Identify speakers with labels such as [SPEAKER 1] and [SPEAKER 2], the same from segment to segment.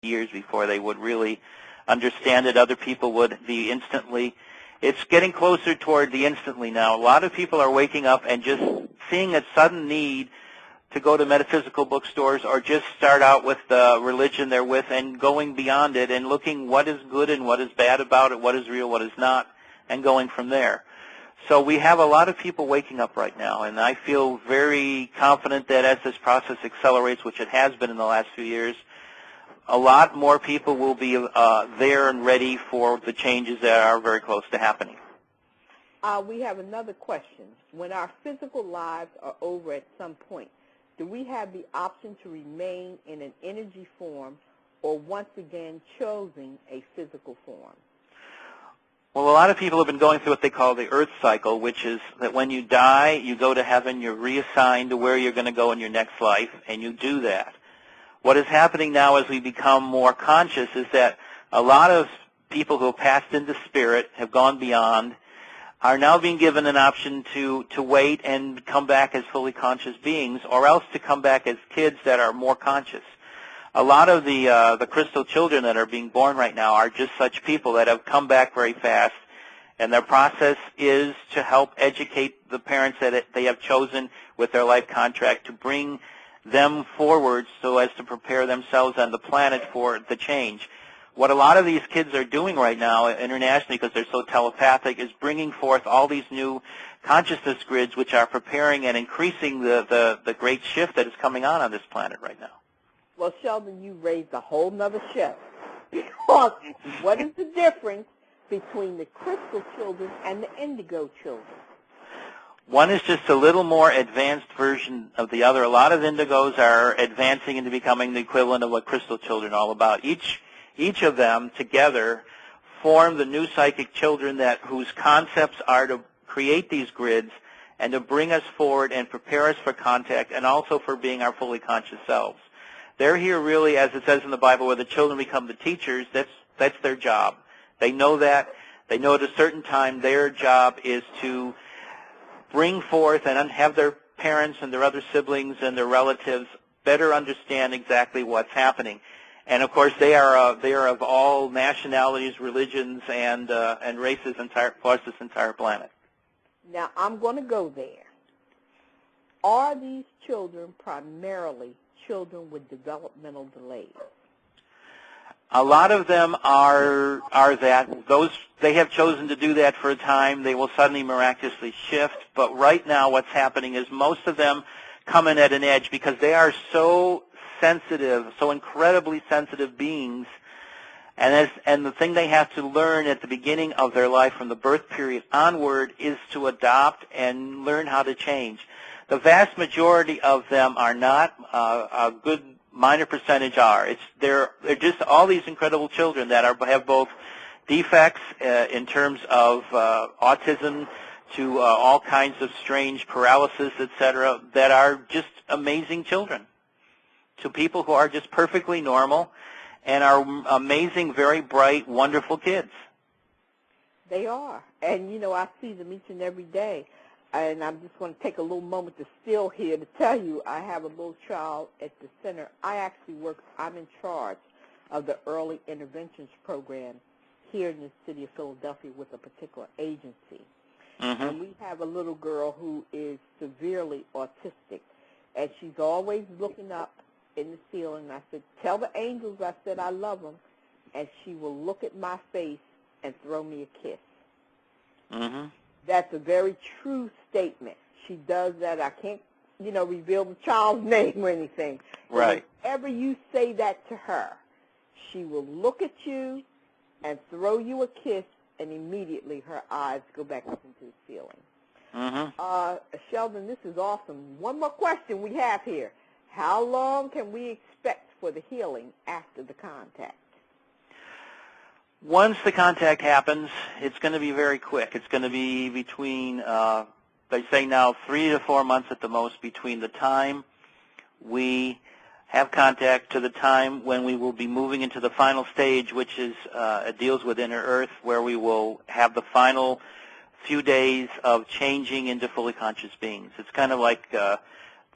[SPEAKER 1] years before they would really understand it. Other people would be instantly. It's getting closer toward the instantly now. A lot of people are waking up and just seeing a sudden need to go to metaphysical bookstores or just start out with the religion they're with and going beyond it and looking what is good and what is bad about it, what is real, what is not, and going from there. So we have a lot of people waking up right now, and I feel very confident that as this process accelerates, which it has been in the last few years, a lot more people will be there and ready for the changes that are very close to happening.
[SPEAKER 2] We have another question. When our physical lives are over at some point, do we have the option to remain in an energy form or once again choosing a physical form?
[SPEAKER 1] Well, a lot of people have been going through what they call the earth cycle, which is that when you die, you go to heaven, you're reassigned to where you're going to go in your next life, and you do that. What is happening now as we become more conscious is that a lot of people who have passed into spirit, have gone beyond, are now being given an option to wait and come back as fully conscious beings, or else to come back as kids that are more conscious. A lot of the crystal children that are being born right now are just such people that have come back very fast, and their process is to help educate the parents that they have chosen with their life contract to bring them forward so as to prepare themselves and the planet for the change. What a lot of these kids are doing right now internationally, because they're so telepathic, is bringing forth all these new consciousness grids which are preparing and increasing the great shift that is coming on this planet right now.
[SPEAKER 2] Well, Sheldan, you raised a whole nother show. Because what is the difference between the crystal children and the indigo children?
[SPEAKER 1] One is just a little more advanced version of the other. A lot of indigos are advancing into becoming the equivalent of what crystal children are all about. Each of them together form the new psychic children whose concepts are to create these grids and to bring us forward and prepare us for contact and also for being our fully conscious selves. They're here really, as it says in the Bible, where the children become the teachers. That's their job. They know that. They know at a certain time their job is to bring forth and have their parents and their other siblings and their relatives better understand exactly what's happening. And of course, they are of all nationalities, religions, and races across this entire planet.
[SPEAKER 2] Now, I'm going to go there. Are these children primarily children with developmental delays?
[SPEAKER 1] A lot of them are that. They have chosen to do that for a time. They will suddenly miraculously shift. But right now what's happening is most of them come in at an edge because they are so sensitive, so incredibly sensitive beings. And the thing they have to learn at the beginning of their life from the birth period onward is to adopt and learn how to change. The vast majority of them are not. A good minor percentage are. They're just all these incredible children that have both defects in terms of autism to all kinds of strange paralysis, etc., that are just amazing children to people who are just perfectly normal and are amazing, very bright, wonderful kids.
[SPEAKER 2] They are. And, I see them each and every day. And I'm just going to take a little moment to still here to tell you I have a little child at the center. I'm in charge of the early interventions program here in the city of Philadelphia with a particular agency. Mm-hmm. And we have a little girl who is severely autistic, and she's always looking up in the ceiling. I said, tell the angels I said I love them, and she will look at my face and throw me a kiss. Mm-hmm. That's a very true statement. She does that. I can't, reveal the child's name or anything.
[SPEAKER 1] Right.
[SPEAKER 2] Whenever you say that to her, she will look at you and throw you a kiss, and immediately her eyes go back up into the ceiling. Mm-hmm. Sheldan, this is awesome. One more question we have here. How long can we expect for the healing after the contact?
[SPEAKER 1] Once the contact happens, it's going to be very quick. It's going to be between, they say now, 3 to 4 months at the most between the time we have contact to the time when we will be moving into the final stage, which is deals with inner Earth, where we will have the final few days of changing into fully conscious beings. It's kind of like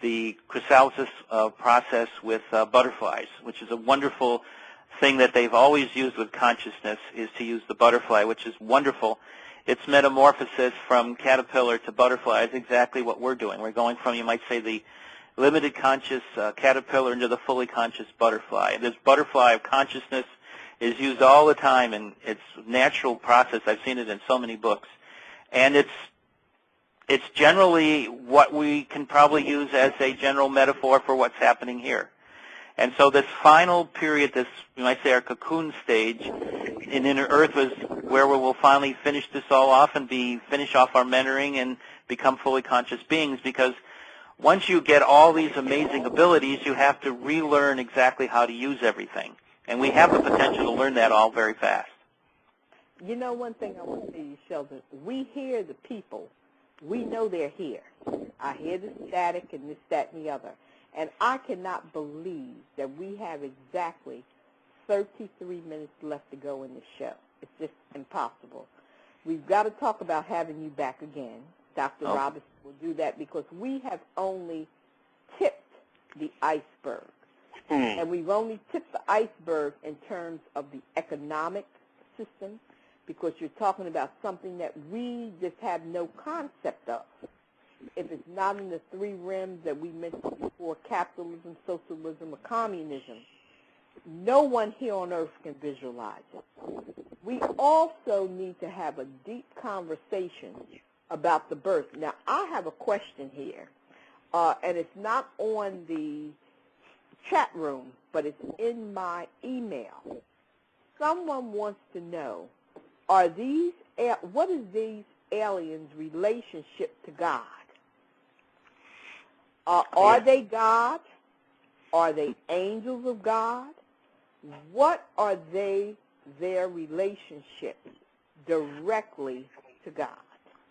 [SPEAKER 1] the chrysalis process with butterflies, which is a wonderful thing that they've always used with consciousness is to use the butterfly, which is wonderful. Its metamorphosis from caterpillar to butterfly is exactly what we're doing. We're going from, you might say, the limited conscious caterpillar into the fully conscious butterfly. And this butterfly of consciousness is used all the time, and it's a natural process. I've seen it in so many books. And it's generally what we can probably use as a general metaphor for what's happening here. And so this final period, this, you might say, our cocoon stage in Inner Earth was where we will finally finish this all off and finish off our mentoring and become fully conscious beings, because once you get all these amazing abilities, you have to relearn exactly how to use everything. And we have the potential to learn that all very fast.
[SPEAKER 2] You know, one thing I want to say to you, Sheldan, we hear the people. We know they're here. I hear the static and this, that, and the other. And I cannot believe that we have exactly 33 minutes left to go in the show. It's just impossible. We've got to talk about having you back again. Dr. Robinson will do that, because we have only tipped the iceberg. And we've only tipped the iceberg in terms of the economic system, because you're talking about something that we just have no concept of. If it's not in the three realms that we mentioned before, capitalism, socialism, or communism, no one here on earth can visualize it. We also need to have a deep conversation about the birth. Now, I have a question here, and it's not on the chat room, but it's in my email. Someone wants to know, what is these aliens' relationship to God? Are they God? Are they angels of God? What are their relationship directly to God?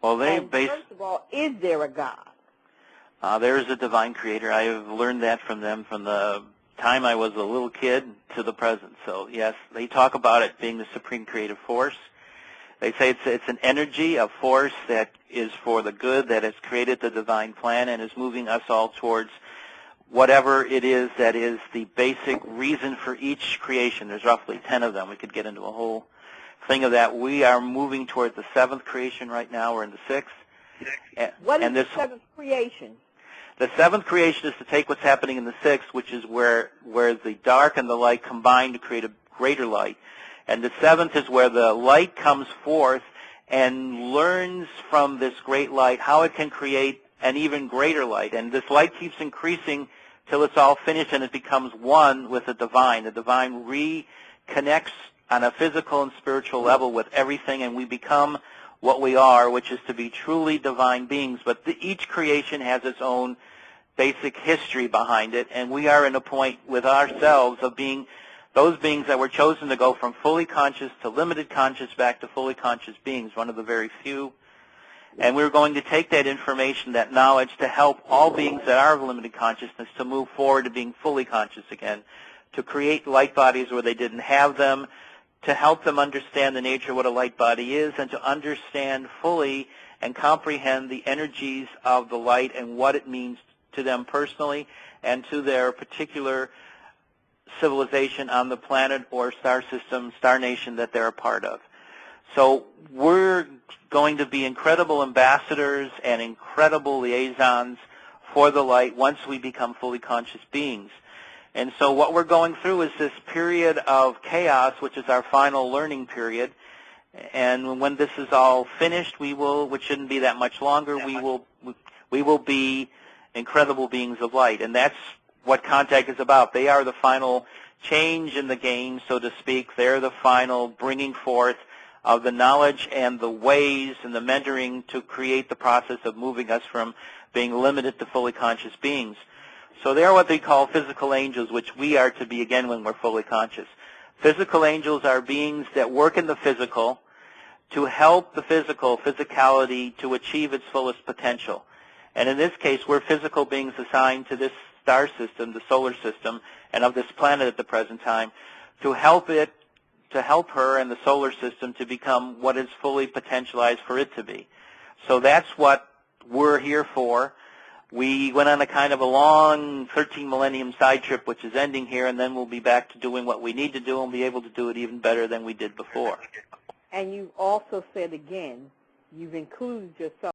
[SPEAKER 1] Well,
[SPEAKER 2] first of all, is there a God?
[SPEAKER 1] There is a divine creator. I have learned that from them from the time I was a little kid to the present. So, yes, they talk about it being the supreme creative force. They say it's an energy, a force that is for the good, that has created the divine plan and is moving us all towards whatever it is that is the basic reason for each creation. There's roughly 10 of them. We could get into a whole thing of that. We are moving towards the 7th creation right now. We're in the 6th.
[SPEAKER 2] What is the 7th creation?
[SPEAKER 1] The 7th creation is to take what's happening in the 6th, which is where the dark and the light combine to create a greater light. And the 7th is where the light comes forth and learns from this great light how it can create an even greater light. And this light keeps increasing till it's all finished and it becomes one with the divine. The divine reconnects on a physical and spiritual level with everything, and we become what we are, which is to be truly divine beings. But each creation has its own basic history behind it, and we are in a point with ourselves of being those beings that were chosen to go from fully conscious to limited conscious back to fully conscious beings, one of the very few. And we're going to take that information, that knowledge, to help all beings that are of limited consciousness to move forward to being fully conscious again, to create light bodies where they didn't have them, to help them understand the nature of what a light body is, and to understand fully and comprehend the energies of the light and what it means to them personally and to their particular civilization on the planet or star system, star nation that they're a part of. So we're going to be incredible ambassadors and incredible liaisons for the light once we become fully conscious beings. And so what we're going through is this period of chaos, which is our final learning period. And when this is all finished, which shouldn't be that much longer, we will be incredible beings of light. And that's what Contact is about. They are the final change in the game, so to speak. They're the final bringing forth of the knowledge and the ways and the mentoring to create the process of moving us from being limited to fully conscious beings. So they are what they call physical angels, which we are to be again when we're fully conscious. Physical angels are beings that work in the physical to help the physicality to achieve its fullest potential. And in this case, we're physical beings assigned to this star system, the solar system, and of this planet at the present time, to help her and the solar system to become what is fully potentialized for it to be. So that's what we're here for. we went on a kind of a long 13 millennium side trip, which is ending here, and then we'll be back to doing what we need to do and be able to do it even better than we did before.
[SPEAKER 2] And you also said again, you've included yourself